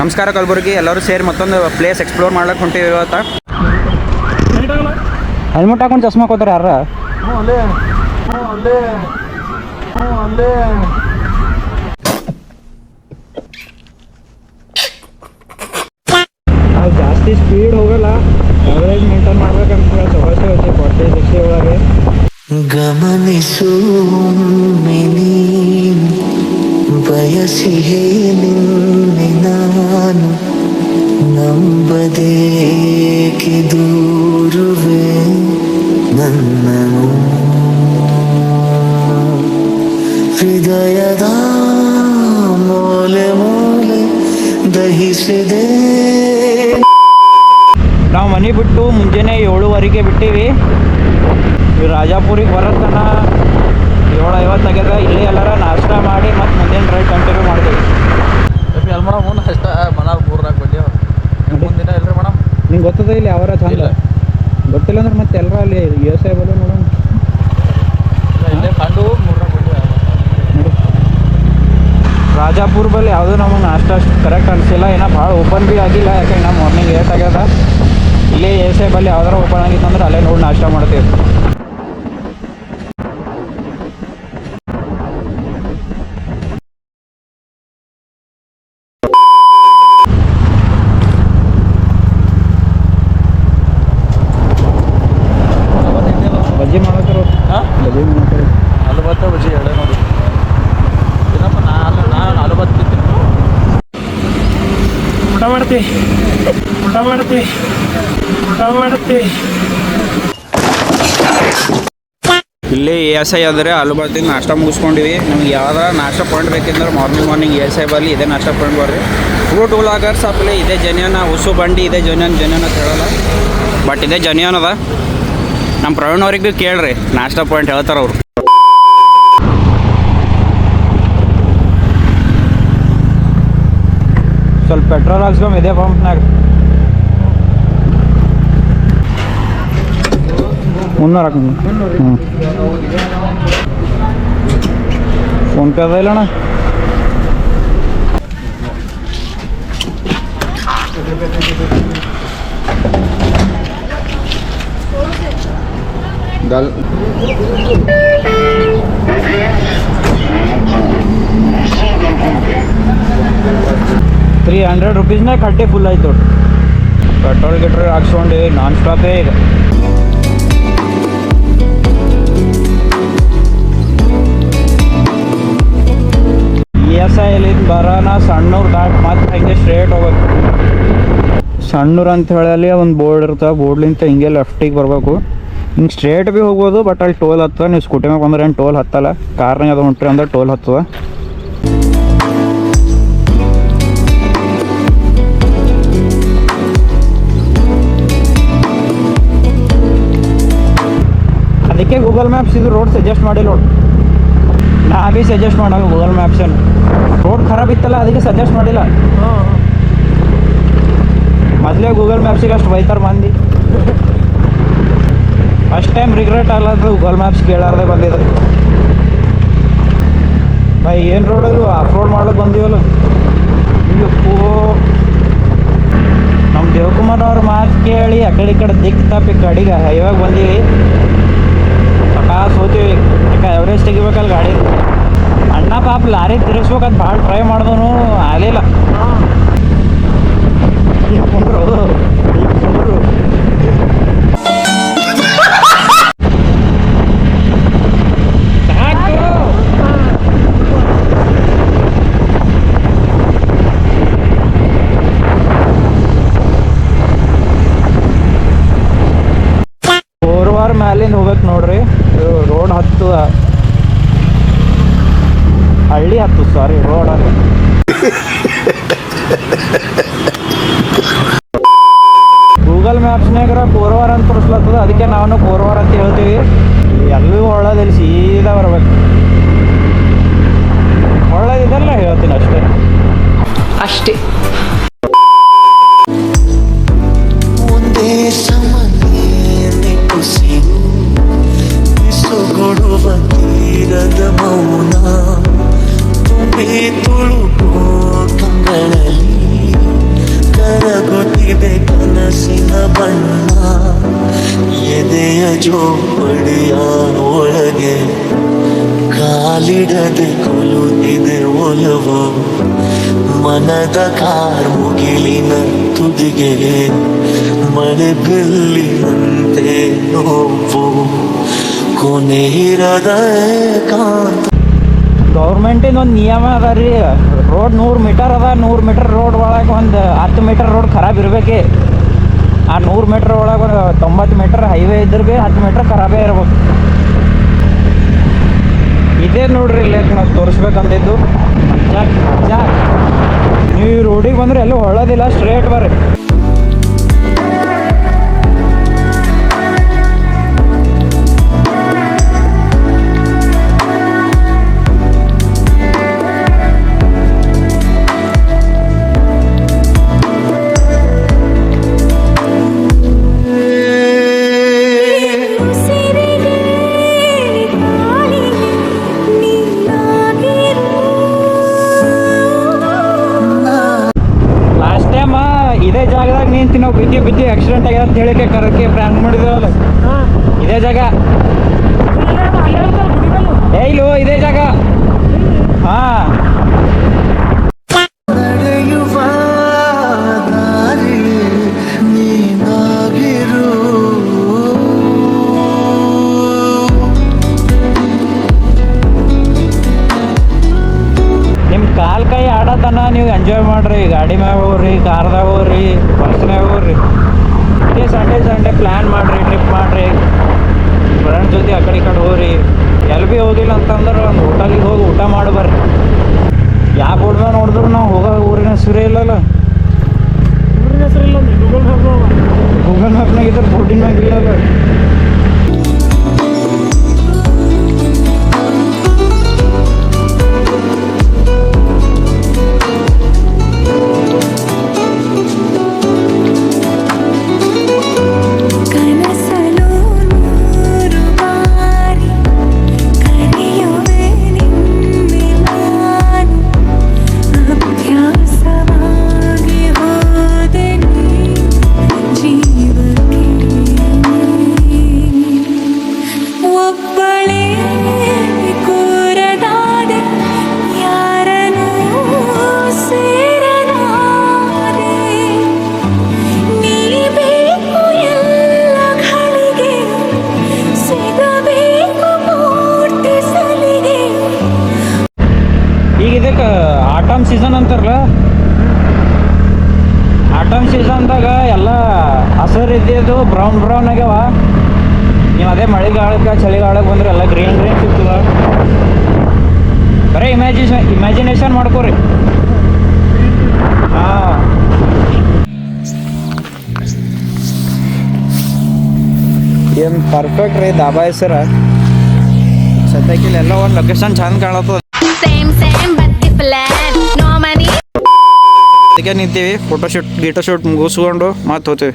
ನಮಸ್ಕಾರ ಕಲಬುರಗಿ, ಎಲ್ಲರೂ ಸೇರಿ ಮತ್ತೊಂದು ಪ್ಲೇಸ್ ಎಕ್ಸ್ಪ್ಲೋರ್ ಮಾಡ್ಲಿಕ್ಕೆ ಹೊಂಟಿವಿ ಇವತ್ತು. ಹೆಲ್ಮೆಟ್ ಹಾಕೊಂಡು ಚಸ್ಮಾ ಹಾಕೋತಾರೆ ಯಾರ? ನಾವು ಜಾಸ್ತಿ ಸ್ಪೀಡ್ ಹೋಗಲ್ಲ, ಅವರೇಜ್ ಮೇಂಟೈನ್ ಮಾಡ್ಬೇಕಂತ ಸಮಸ್ಯೆ ಐತಿ 40-60 ಒಳಗೆ. ಗಮನಿಸು ಬಯಸಿಹೇ ನಿನ್ನೆ ನಾನು ನಂಬದೇಕೆ ದೂರುವೆ ನನ್ನನು ಹೃದಯದ ಮೂಲೆ ಮೂಲೆ ದಹಿಸಿದೆ. ನಾವು ಮನೆ ಬಿಟ್ಟು ಮುಂಜಾನೆ 7:15 ಬಿಟ್ಟೀವಿ. ರಾಜಾಪುರಿಗೆ ಬರೋತನ 7:50 ಆಗ್ಯದ. ಇಲ್ಲೇ ಎಲ್ಲಾರ ನಾಷ್ಟ ಮಾಡಿ ಮತ್ತು ಮುಂದಿನ ಡ್ರೈವ್ ಕಂಟಿನ್ಯೂ ಮಾಡ್ತೀವಿ. ಮುಂದಿನ ಎಲ್ರಿ ಮೇಡಮ್ ನಿಂಗೆ ಗೊತ್ತದ ಇಲ್ಲಿ ಯಾವಾರ ಚಂದ ಗೊತ್ತಿಲ್ಲ ಅಂದ್ರೆ ಮತ್ತೆ ಎಲ್ಲರ ಅಲ್ಲಿ ವ್ಯವಸಾಯ ಬಲ್ಲ ನೋಡೋಣ. ಇಲ್ಲೇ ಕಂಡು ರಾಜಾಪುರ ಬಲ್ಲಿ ಯಾವುದೂ ನಮಗೆ ನಾಷ್ಟ ಅಷ್ಟು ಕರೆಕ್ಟ್ ಅನಿಸಿಲ್ಲ. ಏನೋ ಭಾಳ ಓಪನ್ ಭೀ ಆಗಿಲ್ಲ, ಯಾಕಂದ್ರೆ ನಮ್ಮ ಮಾರ್ನಿಂಗ್ 8 ಆಗ್ಯದ. ಇಲ್ಲೇ ವ್ಯವಸಾಯ ಬಲ್ಲಿ ಯಾವ್ದಾರ ಓಪನ್ ಆಗಿತ್ತು ಅಂದ್ರೆ ಅಲ್ಲೇ ನೋಡಿ ನಾಷ್ಟ ಮಾಡ್ತೀವಿ. ಬಜ್ಜಿ ಮಾಡತ್ತಾರ, ಬಜ್ಜಿ ಮಾಡತ್ತಾರ. ಆಲೂಬತ್ತ ಬಜ್ಜಿ ಎರಡೇ ನೋಡಿ. ಏನಪ್ಪ ನಾನು ಆಲೂಬತ್ತ ತಿಂತೀನಿ. ಊಟ ಮಾಡ್ತಿ. ಇಲ್ಲಿ ಎಸ್ ಐ ಆದರೆ ಆಲೂಬಾತಿಗೆ ನಾಷ್ಟ ಮುಗಿಸ್ಕೊಂಡಿವಿ. ನಮ್ಗೆ ಯಾವ್ದಾರ ನಾಷ್ಟ ಪಾಯಿಂಟ್ ಬೇಕೆಂದ್ರೆ ಮಾರ್ನಿಂಗ್ ಎಸ್ ಐ ಬಲ್ಲಿ ಇದೇ ನಾಷ್ಟ ಪಾಯಿಂಟ್ ಬರ್ರಿ. ಫ್ರೂಟ್ ಉಲಾಗರ್ಸ್ ಆಪಲೆ ಇದೇ ಜನಿಯನ, ಉಸು ಬಂಡಿ ಇದೇ ಜನಿಯನ್ ಅಂತ ಹೇಳಲ್ಲ, ಬಟ್ ಇದೇ ಜನಿಯನ್ ಅದ. ನಮ್ಮ ಪ್ರವೀಣ್ ಅವ್ರಿಗೆ ಭೀ ಕೇಳ್ರಿ, ನಾಷ್ಟ ಪಾಯಿಂಟ್ ಹೇಳ್ತಾರೆ ಅವರು. ಸ್ವಲ್ಪ ಪೆಟ್ರೋಲ್ ಹಾಕ್ಸ್ಕೊಂಡ್ ಇದೇ ಪಂಪ್ನಾಗ 300 ಹಾಕೊಂಡು. ಫೋನ್ಪೇ ಅದ ಇಲ್ಲಣ್ಣ? ಗಲ್ 300 ರೂಪೀಸ್ನಾಗ ಕಟ್ಟೆ ಫುಲ್ ಆಯ್ತು. ಪೆಟ್ರೋಲ್ ಗಿಟ್ರೋಲ್ ಹಾಕ್ಸ್ಕೊಂಡು ನಾನ್ ಸ್ಟಾಪೇ ಈಗ. ಎಲ್ಲಿಂದ ಬರೋಣ ಸಣ್ಣೂರು ದಾಟ್ ಮತ್ತೆ ಹಿಂಗೆ ಸ್ಟ್ರೇಟ್ ಹೋಗ್ಬೇಕು. ಸಣ್ಣೂರು ಅಂತ ಹೇಳಿ ಒಂದು ಬೋರ್ಡ್ ಇರ್ತವೆ, ಬೋರ್ಡ್ಲಿಂತ ಹಿಂಗೆ ಲೆಫ್ಟಿಗೆ ಬರಬೇಕು. ಹಿಂಗೆ ಸ್ಟ್ರೇಟ್ ಭೀ ಹೋಗ್ಬೋದು, ಬಟ್ ಅಲ್ಲಿ ಟೋಲ್ ಹತ್ತದ. ನೀವು ಸ್ಕೂಟಿ ಮ್ಯಾಗ ಬಂದ್ರೆ ಏನು ಟೋಲ್ ಹತ್ತಲ್ಲ, ಕಾರ್ನಾಗ ಅದು ಹೊಂಟ್ರಿ ಅಂದ್ರೆ ಟೋಲ್ ಹತ್ತದ. ಅದಕ್ಕೆ ಗೂಗಲ್ ಮ್ಯಾಪ್ಸ್ ಇದು ರೋಡ್ ಸಜೆಸ್ಟ್ ಮಾಡಿಲ್ಲ ನೋಡಿ. ನಾ ಭೀ ಸಜೆಸ್ಟ್ ಮಾಡಲ್ಲ ಗೂಗಲ್ ಮ್ಯಾಪ್ಸನ್ನು. ರೋಡ್ ಖರಾಬ್ ಇತ್ತಲ್ಲ ಅದಕ್ಕೆ ಸಜೆಸ್ಟ್ ಮಾಡಿಲ್ಲ. ಮೊದಲೇ ಗೂಗಲ್ ಮ್ಯಾಪ್ಸಿಗೆ ಅಷ್ಟು ಬೈತಾರೆ ಮಂದಿ. ಫಸ್ಟ್ ಟೈಮ್ ರಿಗ್ರೆಟ್ ಆಗ್ಲದು ಗೂಗಲ್ ಮ್ಯಾಪ್ಸ್ ಕೇಳಾರ್ದೆ ಬಂದಿದೆ. ಬೈ ಏನು ರೋಡ್ ಅದು ಆಫ್ ರೋಡ್ ಮಾಡ್ಲಿಕ್ಕೆ ಬಂದೀವಲ್ಲ. ಇಪ್ಪು ನಮ್ಮ ದೇವಕುಮಾರ್ ಅವ್ರ ಮಾತು ಕೇಳಿ ಆ ಕಡೆ ಈ ಕಡೆ ದಿಕ್ಕು ತಪ್ಪಿ ಕಡೆಗೆ ಹೈವಾಗ ಬಂದೀವಿ. ಸಕಾಸ್ ಹೋಗ್ತೀವಿ, ಯಾಕೆ ಎವರೇಜ್ ತೆಗಿಬೇಕಲ್ಲ ಗಾಡಿ. ಅಣ್ಣ ಪಾಪ ಲಾರಿ ತಿರ್ಗಿಸ್ಬೇಕಂತ ಭಾಳ ಟ್ರೈ ಮಾಡಿದನು, ಆಗಲಿಲ್ಲ. ಕೋರವಾರ ಮ್ಯಾಲಿಂದ ಹೋಗ್ಬೇಕು ನೋಡ್ರಿ. ರೋಡ್ ಹತ್ತು ಹಳ್ಳಿ ಹತ್ತು, ಸಾರಿ ರೋಡ್ ಅದು. ಗೂಗಲ್ ಮ್ಯಾಪ್ಸ್ನಾಗ ಕೋರವಾರ ಅಂತ ತೋರಿಸ್ಲತ್ತದ, ಅದಕ್ಕೆ ನಾವು ಕೋರವಾರ ಅಂತ ಹೇಳ್ತೀವಿ. ಎಲ್ಲೂ ಒಳ್ಳೇದಿಲ್ಲ, ಸೀದಾ ಬರ್ಬೇಕು. ಒಳ್ಳೇದಿದೆಲ್ಲ ಹೇಳ್ತೀನಿ ಅಷ್ಟೇ. ಒಂದೇ ಸಮನೆ ಕುಸಿಯು ಬಿಸುಗೊಡುವ ತೀರದ ಮೌನ ತುಂಬಿ ತುಳುಕೋ ಕಂಗಳಲ್ಲಿ ತುಂಬಿದೆ ಕನಸಿನ ಬಣ್ಣ ಎದೆಯ ಜೋಪಡಿಯ ಒಳಗೆ ಕಾಲಿಡದೆ ಕೊಲುತ್ತಿದೆ ಒಲವು ಮನದ ಕಾರ್ಮುಗಿಲಿನ ತುದಿಗೆ ಮಳೆ ಬಿಲ್ಲಿನಂತೆ ನೋವು ಕೊನೆ ಇರದ ಏಕಾಂತ. ಗೌರ್ಮೆಂಟಿಂದ ಒಂದು ನಿಯಮ ಅದ ರೀ, ರೋಡ್ 100 ಮೀಟರ್ ಅದ, 100 ಮೀಟರ್ ರೋಡ್ ಒಳಗೆ ಒಂದು 10 ಮೀಟರ್ ರೋಡ್ ಖರಾಬ್ ಇರ್ಬೇಕೆ. ಆ 100 ಮೀಟರ್ ಒಳಗೆ ಒಂದು 90 ಮೀಟರ್ ಹೈವೇ ಇದ್ರೆ ಭೀ 10 ಮೀಟರ್ ಖರಾಬೇ ಇರ್ಬೇಕು. ಇದೇ ನೋಡ್ರಿ ಇಲ್ಲಿ ನಾವು ತೋರಿಸ್ಬೇಕಂತಿದ್ದು. ನೀವು ಈ ರೋಡಿಗೆ ಬಂದ್ರೆ ಎಲ್ಲೂ ಹೊಳ್ಳೋದಿಲ್ಲ, ಸ್ಟ್ರೇಟ್ ಬರ್ರಿ. ಇದೇ ಜಾಗದಾಗ ನಿಂತು ನಾವು ಬಿದ್ದು ಆಕ್ಸಿಡೆಂಟ್ ಆಗ್ಯದ ಅಂತ ಹೇಳಿಕೆ ಕರಕ್ಕೆ ಪ್ಲ್ಯಾನ್ ಮಾಡಿದೇವಲ್ಲ, ಇದೇ ಜಾಗ. ಇಲ್ಲೋ ಇದೇ ಜಾಗ. ಹಾಂ, ನಡೆಯುವ ದಾರಿ ನೀನಾಗಿರು. ನಿಮ್ಮ ಕಾಲು ಕೈ ಆಡತನ ನೀವು ಎಂಜಾಯ್ ಮಾಡ್ರಿ. ಗಾಡಿ ಮ್ಯಾಗ ಹೋಗ್ರಿ, ಕಾರ್ದಾಗ ಹೋಗ್ರಿ, ಬಸ್ನಾಗ ಹೋಗ್ರಿ. ಇದೇ ಸಂಡೇ ಪ್ಲ್ಯಾನ್ ಮಾಡಿರಿ, ಟ್ರಿಪ್ ಮಾಡಿರಿ, ಫ್ರೆಂಡ್ಸ್ ಜೊತೆ ಆ ಕಡೆ ಈ ಕಡೆ ಹೋಗ್ರಿ. ಎಲ್ಲಿ ಭೀ ಹೋಗಿಲ್ಲ ಅಂತಂದ್ರೆ ಒಂದು ಹೋಟೆಲಿಗೆ ಹೋಗಿ ಊಟ ಮಾಡಿ ಬರ್ರಿ. ಯಾವ ಬೋರ್ಡ್ ಮ್ಯಾಗ ನೋಡಿದ್ರು ನಾವು ಹೋಗೋ ಊರಿನ ಹೆಸರೇ ಇಲ್ಲಲ್ಲ. ಊರಿನ ಹೆಸರಿಲ್ಲ ಗೂಗಲ್ ಮ್ಯಾಪ್ನಾಗ ಇದ್ರೆ ಬೋರ್ಡಿನ ಮ್ಯಾಗ ಇಲ್ಲಲ್ಲ. ಈಗ ಇದಕ್ಕೆ ಆಟಮ್ ಸೀಸನ್ ಅಂತಾರಲ್ಲ, ಆಟಮ್ ಸೀಸನ್ದಾಗ ಎಲ್ಲ ಹಸಿರು ಇದ್ದಿದ್ದು ಬ್ರೌನ್ ಆಗ್ಯಾವ. ನೀವು ಅದೇ ಮಳೆಗಾಲಕ್ಕೆ ಚಳಿಗಾಲಕ್ಕೆ ಬಂದ್ರೆ ಎಲ್ಲ ಗ್ರೀನ್ ಸಿಗ್ತದ. ಬರೀ ಇಮ್ಯಾಜಿನೇಷನ್ ಮಾಡ್ಕೋರಿ. ಹಾಂ, ಏನು ಪರ್ಫೆಕ್ಟ್ ರೀ ದಾಬಾ ಹೆಸರು. ಸದ್ಯಕ್ಕಿಲ್ಲ ಎಲ್ಲ ಒಂದು ಲೊಕೇಶನ್ ಚಂದ ಕಾಣತ್ತದ. ಅದಕ್ಕೆ ನಿಂತೀವಿ, ಫೋಟೋಶೂಟ್ ಮುಗಿಸ್ಕೊಂಡು ಮತ್ತೆ ಹೋಗ್ತೀವಿ.